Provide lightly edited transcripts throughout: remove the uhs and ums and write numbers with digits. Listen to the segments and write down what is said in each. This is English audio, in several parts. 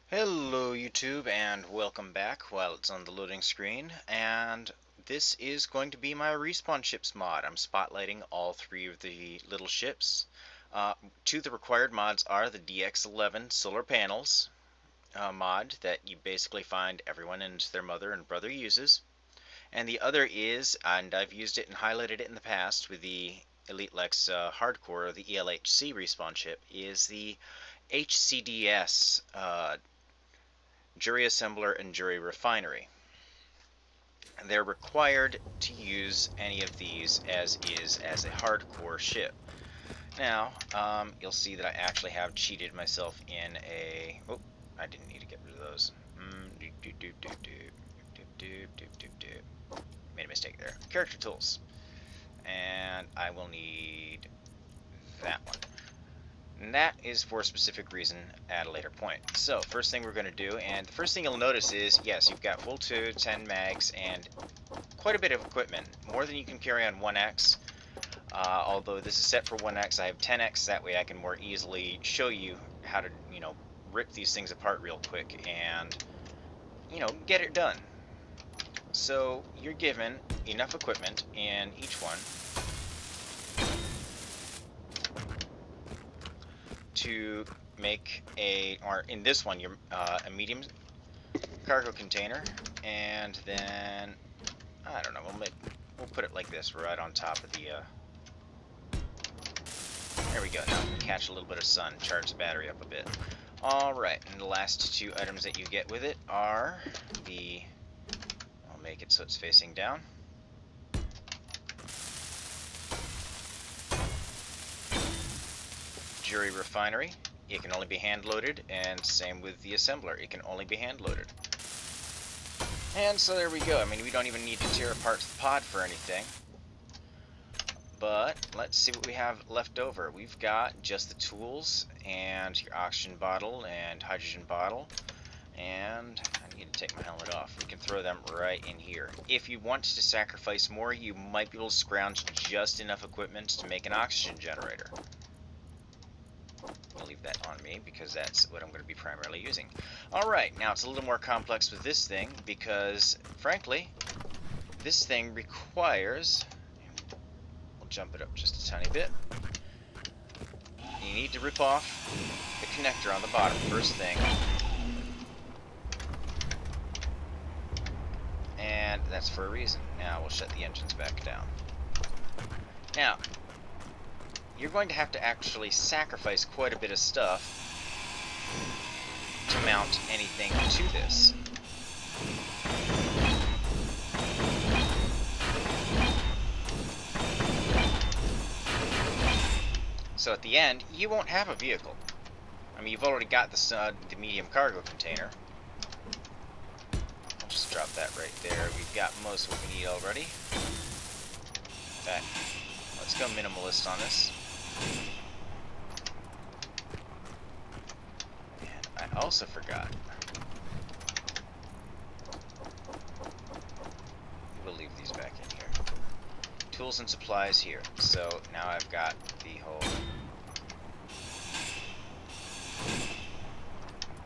Hello YouTube and welcome back while it's on the loading screen, and this is going to be my respawn ships mod. I'm spotlighting all three of the little ships. Two of the required mods are the DX11 solar panels mod that you basically find everyone and their mother and brother uses, and the other is, and I've used it and highlighted it in the past with the Elite Lex Hardcore, the ELHC respawn ship, is the HCDS Jury Assembler and Jury Refinery. They're required to use any of these as a hardcore ship. Now, you'll see that I actually have cheated myself in a... Oh, I didn't need to get rid of those. Made a mistake there. Character tools. And I will need that one. And that is for a specific reason at a later point. So, first thing we're going to do, and the first thing you'll notice is, yes, you've got full 10 mags, and quite a bit of equipment. More than you can carry on 1X. Although this is set for 1X, I have 10X, that way I can more easily show you how to, rip these things apart real quick and, get it done. So, you're given enough equipment in each one to make or in this one, a medium cargo container, and then I don't know, we'll put it like this, right on top of the. There we go. Now we can catch a little bit of sun, charge the battery up a bit. All right, and the last two items that you get with it are the. I'll make it so it's facing down. Jury Refinery. It can only be hand-loaded, and same with the assembler. It can only be hand-loaded. And so there we go. I mean, we don't even need to tear apart the pod for anything. But let's see what we have left over. We've got just the tools and your oxygen bottle and hydrogen bottle. And I need to take my helmet off. We can throw them right in here. If you want to sacrifice more, you might be able to scrounge just enough equipment to make an oxygen generator. I'll leave that on me because that's what I'm going to be primarily using. Alright, now it's a little more complex with this thing because, frankly, this thing requires... We'll jump it up just a tiny bit. You need to rip off the connector on the bottom first thing. And that's for a reason. Now we'll shut the engines back down. Now, you're going to have to actually sacrifice quite a bit of stuff to mount anything to this. So at the end, you won't have a vehicle. I mean, you've already got the medium cargo container. I'll just drop that right there. We've got most of what we need already. In fact, let's go minimalist on this. And I also forgot. We'll leave these back in here. Tools and supplies here. So now I've got the whole...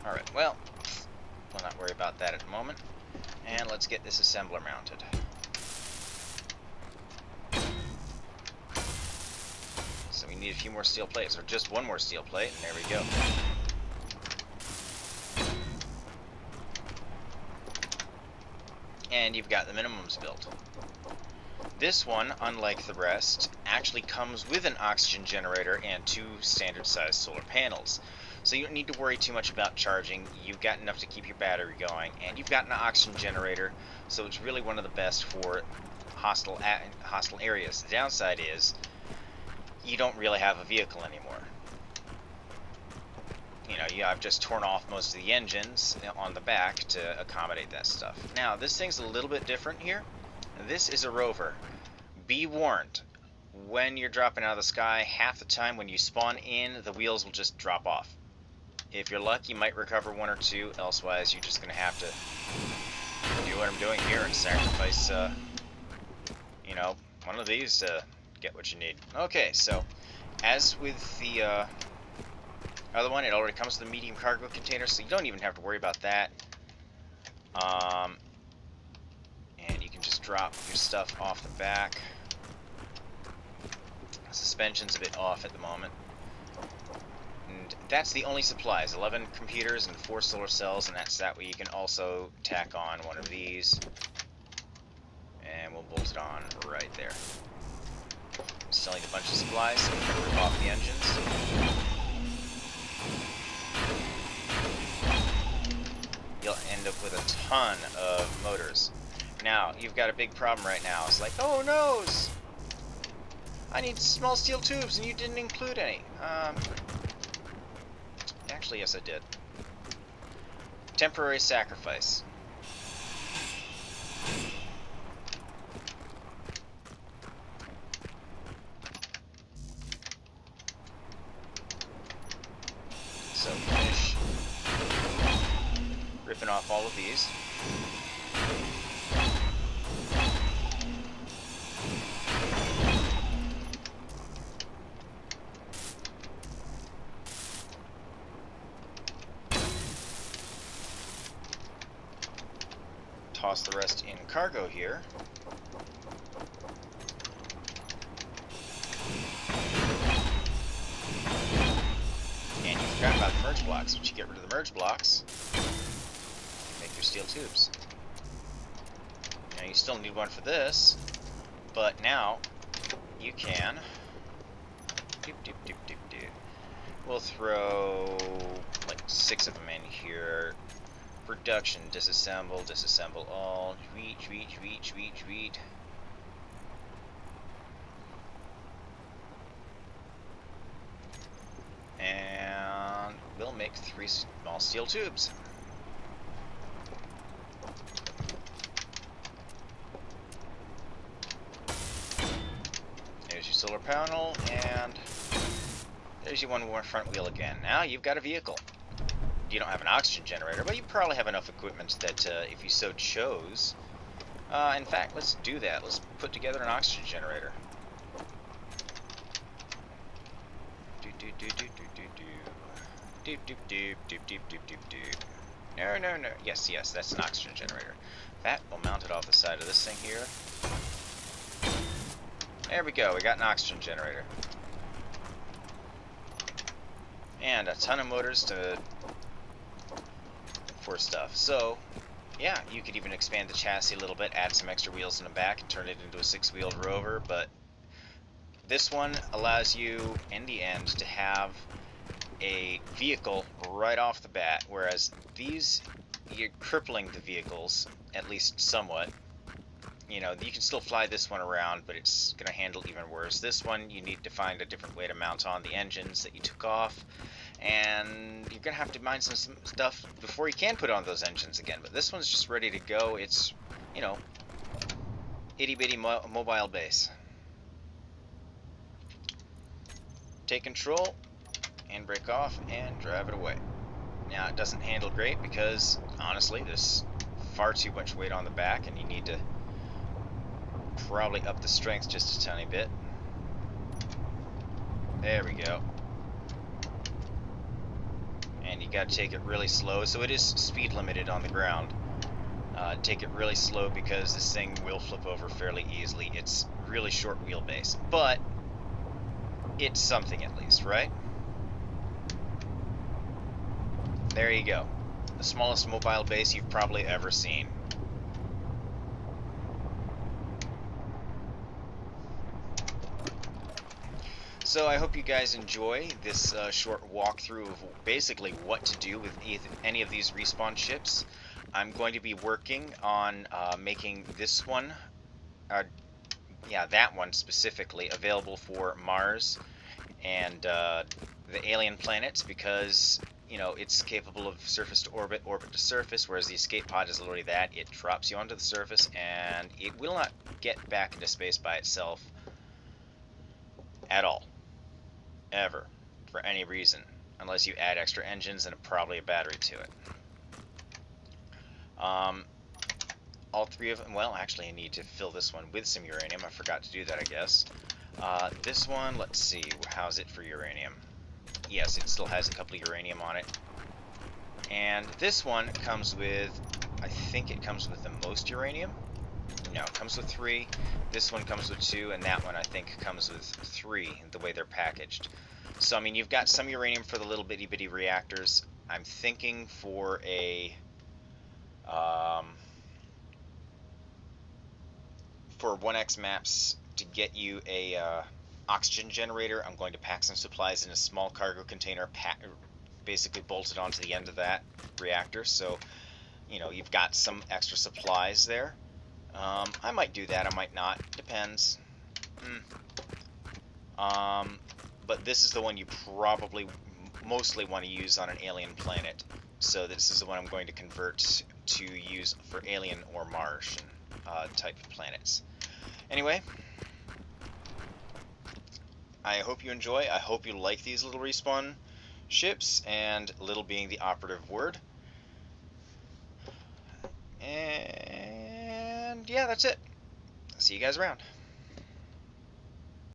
Alright, well, we'll not worry about that at the moment. And let's get this assembler mounted. We need a few more steel plates, or just one more steel plate, and there we go. And you've got the minimums built. This one, unlike the rest, actually comes with an oxygen generator and two standard-sized solar panels. So you don't need to worry too much about charging. You've got enough to keep your battery going, and you've got an oxygen generator, so it's really one of the best for hostile areas. The downside is you don't really have a vehicle anymore. I've just torn off most of the engines on the back to accommodate that stuff. Now, this thing's a little bit different here. This is a rover. Be warned, when you're dropping out of the sky, half the time when you spawn in, the wheels will just drop off. If you're lucky, you might recover one or two, elsewise you're just going to have to do what I'm doing here and sacrifice, one of these to get what you need. Okay, so as with the Other one, it already comes with a medium cargo container, so you don't even have to worry about that. And you can just drop your stuff off the back. Suspension's a bit off at the moment. And that's the only supplies, 11 computers and 4 solar cells, and that's that way you can also tack on one of these. And we'll bolt it on right there. Still need a bunch of supplies, so we can rip off the engines. You'll end up with a ton of motors. Now, you've got a big problem right now. It's like, oh noes! I need small steel tubes, and you didn't include any. Actually, yes, I did. Temporary sacrifice. So finish ripping off all of these. Toss the rest in cargo here. And you forgot about the merge blocks. Once you get rid of the merge blocks, make your steel tubes. Now you still need one for this, but now you can. We'll throw like 6 of them in here. Production, disassemble, disassemble all, reach. And we'll make 3 small steel tubes. There's your solar panel, and there's your one more front wheel again. Now you've got a vehicle. You don't have an oxygen generator, but you probably have enough equipment that if you so chose. In fact, let's do that. Let's put together an oxygen generator. No. Yes, that's an oxygen generator. That will mount it off the side of this thing here. There we go. We got an oxygen generator. And a ton of motors for stuff. So, yeah, you could even expand the chassis a little bit, add some extra wheels in the back, and turn it into a 6-wheeled rover, but this one allows you, in the end, to have a vehicle right off the bat, whereas these, you're crippling the vehicles, at least somewhat. You know, you can still fly this one around, but it's going to handle even worse. This one, you need to find a different way to mount on the engines that you took off, and you're going to have to mine some stuff before you can put on those engines again. But this one's just ready to go. It's, you know, itty-bitty mobile base. Take control, and brake off, and drive it away. Now, it doesn't handle great because, honestly, there's far too much weight on the back, and you need to probably up the strength just a tiny bit. There we go. And you got to take it really slow. So it is speed limited on the ground. Take it really slow because this thing will flip over fairly easily. It's really short wheelbase, but it's something at least, right? There you go. The smallest mobile base you've probably ever seen. So I hope you guys enjoy this short walkthrough of basically what to do with any of these respawn ships. I'm going to be working on making this one, that one specifically, available for Mars and the alien planets because, you know, it's capable of surface to orbit, orbit to surface, whereas the escape pod is literally that. It drops you onto the surface and it will not get back into space by itself at all. Ever, for any reason, unless you add extra engines and probably a battery to it. All 3 of them, well, actually I need to fill this one with some uranium. I forgot to do that, I guess. This one, let's see, how's it for uranium? Yes, it still has a couple of uranium on it. And this one comes with, I think it comes with the most uranium. No, it comes with 3. This one comes with 2, and that one I think comes with 3, the way they're packaged. So, I mean, you've got some uranium for the little bitty reactors. I'm thinking for for 1x maps to get you a oxygen generator, I'm going to pack some supplies in a small cargo container, basically bolted onto the end of that reactor. So, you know, you've got some extra supplies there. I might do that, I might not. Depends. But this is the one you probably mostly want to use on an alien planet. So this is the one I'm going to convert to use for alien or Martian type of planets. Anyway, I hope you enjoy. I hope you like these little respawn ships, and little being the operative word. And yeah, that's it. See you guys around.